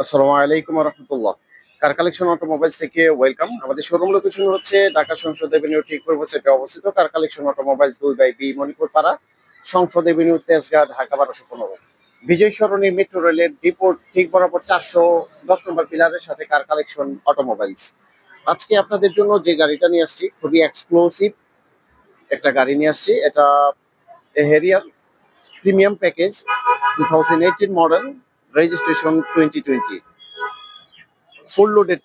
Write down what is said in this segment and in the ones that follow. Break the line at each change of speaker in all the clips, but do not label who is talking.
আসসালামু আলাইকুম রহমতুল্লাহ। Car collection automobiles থেকে ওয়েলকাম। আমাদের শোরুম লোকেশন হচ্ছে ঢাকা সংসদ এভিনিউ ঠিক পূর্ব সাইডে অবস্থিত। কার কালেকশন অটোমোবাইলস 2/বি মণিপুর পাড়া, সংসদ এভিনিউ, তেজগাঁ, ঢাকা 1215। বিজয় সরণি মেট্রো রেলের ডিপোর ঠিক বরাবর 410 নম্বর পিলারের সাথে কার কালেকশন অটোমোবাইলস। আজকে আপনাদের জন্য যে গাড়িটা নিয়ে আসছি খুবই এক্সক্লুসিভ একটা গাড়ি নিয়ে আসছি। এটা Harrier premium package 2018 model, registration 2020, full loaded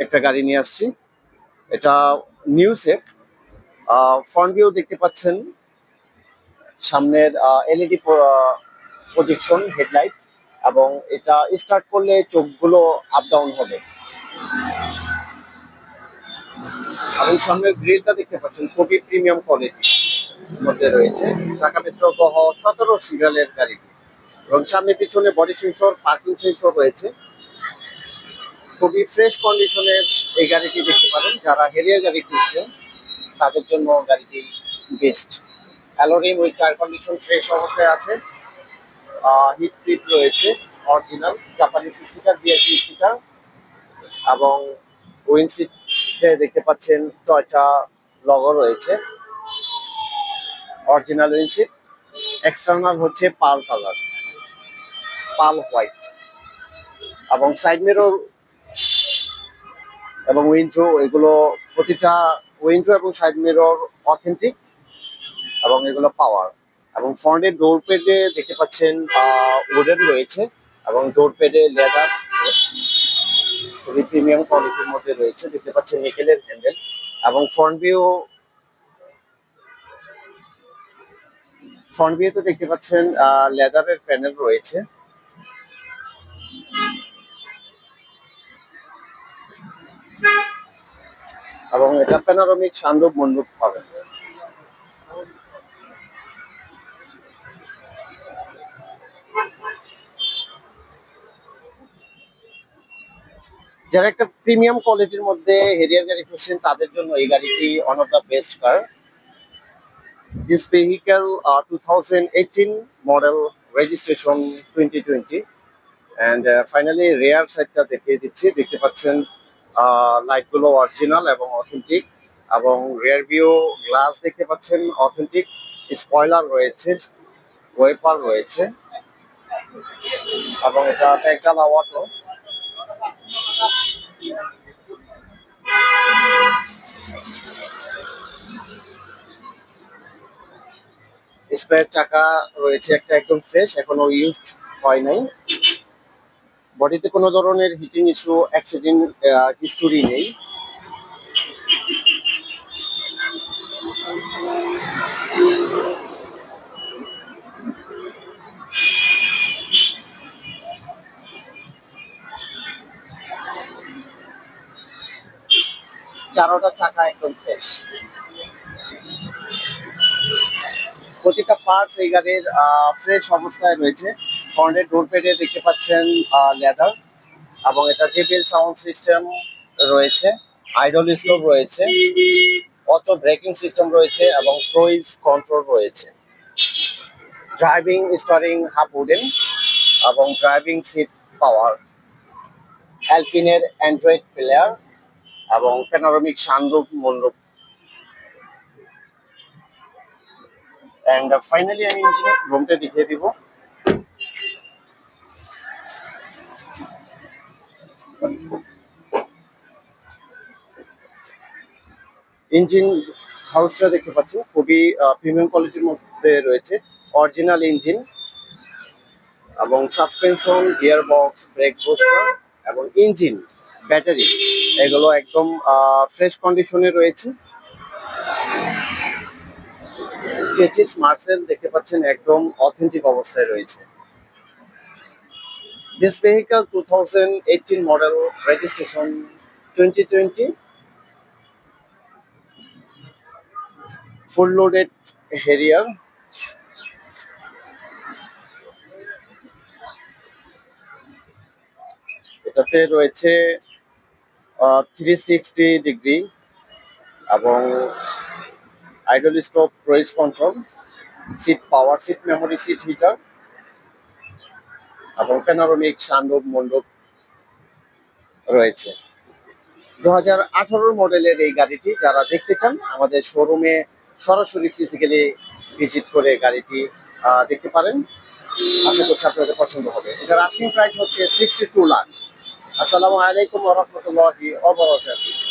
একটা গাড়ি নিয়ে আসছি। এটা নিউ সেফ। ফ্রন্ট ভিউ দেখতে পাচ্ছেন, সামনের এলইডি প্রজেকশন হেডলাইট, এবং এটা স্টার্ট করলে চোখগুলো আপ ডাউন হবে। এবং সামনের গ্রিলটা দেখতে পাচ্ছেন খুবই প্রিমিয়াম কোয়ালিটির মধ্যে রয়েছে। ঢাকা মেট্রো গহ 17 সিরিয়ালের গাড়ি, এবং সামনে পিছনে বডি সেন্সর, পার্কিং সেন্সর রয়েছে। খুবই ফ্রেশ কন্ডিশনের এই গাড়িটি দেখতে পারেন। যারা হেরিয়ার গাড়ি খুঁজছেন তাদের জন্য গাড়িটি best. অ্যালোরিম with tyre condition fresh অবস্থায় আছে। হিট ট্রিপ রয়েছে, original Japanese sticker, BRT sticker, এবং উইন্ডশিটে দেখতে পাচ্ছেন টয়টা লগো রয়েছে, অরিজিনাল উইন্ডশিট। এক্সটার্নাল হচ্ছে পাল কালার, পাল হোয়াইট, এবং সাইড মিরর এবং উইন্ডো, এগুলো প্রতিটা উইন্ডো এবং সাইড মিরর অথেন্টিক, এবং এগুলো পাওয়ার। এবং ফ্রন্টের ডোর পেডে দেখতে পাচ্ছেন উডেন রয়েছে, এবং ডোর পেডে লেদার খুবই প্রিমিয়াম কোয়ালিটির মধ্যে রয়েছে। দেখতে পাচ্ছেন নিকেলের হ্যান্ডেল, এবং ফ্রন্ট ভিউতে দেখতে পাচ্ছেন লেদারের প্যানেল রয়েছে। এবং এটা প্যানোরামিক সানরুফ মন্ডপ পাবেন। যারা একটা প্রিমিয়াম কোয়ালিটির মধ্যে হেরিয়ার গাড়ি খুঁজছেন তাদের জন্য এই গাড়িটি one of the best car. This vehicle 2018 model, registration 2020। And finally rare সাইডটা দেখিয়ে দিচ্ছি। দেখতে পাচ্ছেন লাইটগুলো অরিজিনাল এবং অথেন্টিক, এবং রেয়ার ভিউ গ্লাস দেখতে পাচ্ছেন অথেন্টিক। স্পয়লার রয়েছে, ওয়েপার রয়েছে, এবং এটা ব্যাকডালা অটো। স্পেয়ার চাকা রয়েছে একটা, একদম ফ্রেশ, এখনো ইউজড হয় নাই। বডিতে কোনো ধরনের হিটিং ইস্যু, অ্যাক্সিডেন্ট হিস্টোরি নেই। চারোটা চাকা একদম ফ্রেশ। প্রতিটা পার্টস এই গাড়ির ফ্রেশ অবস্থায় রয়েছে। ফ্রন্টের ডোর পেডে দেখতে পাচ্ছেন লেদার, এবং এটা জেবিএল সাউন্ড সিস্টেম রয়েছে, আইডল স্টোর রয়েছে, অটো ব্রেকিং সিস্টেম রয়েছে, এবং ক্রুইজ কন্ট্রোল রয়েছে। ড্রাইভিং স্টিয়ারিং হাফ উডেন, এবং ড্রাইভিং সিট পাওয়ার, অ্যালপিনের অ্যান্ড্রয়েড প্লেয়ার, এবং প্যানোরামিক সানরুফ মন্ডপ। অ্যান্ড ফাইনালি আমি ইঞ্জিনের রুমটা দেখিয়ে দিব। ইঞ্জিন হাউসটা দেখতে পাচ্ছি খুবই প্রিমিয়াম কোয়ালিটির মধ্যে রয়েছে। অরিজিনাল ইঞ্জিন, এবং suspension, gear box, brake booster, এবং ইঞ্জিন, ব্যাটারি, এগুলো একদম ফ্রেশ কন্ডিশনে রয়েছে। চেচিস মার্সেল দেখতে পাচ্ছেন একদম অথেন্টিক অবস্থায় রয়েছে। This vehicle 2018 model, registration 2020, full loaded Harrier. এটাতে রয়েছে 360 ডিগ্রি, এবং idle stop, cruise control, seat power seat, memory seat heater, এবং প্যানোরামিক সানরুফ মন্ডপ রয়েছে। 2018 মডেলের এই গাড়িটি যারা দেখতে চান আমাদের শোরুমে সরাসরি ফিজিক্যালি ভিজিট করে গাড়িটি দেখতে পারেন। আশা করছি আপনাদের পছন্দ হবে। এটার আস্কিং প্রাইস হচ্ছে 62 লাখ। আসসালামু আলাইকুম ওয়া রাহমাতুল্লাহি ওয়া বারাকাতুহু।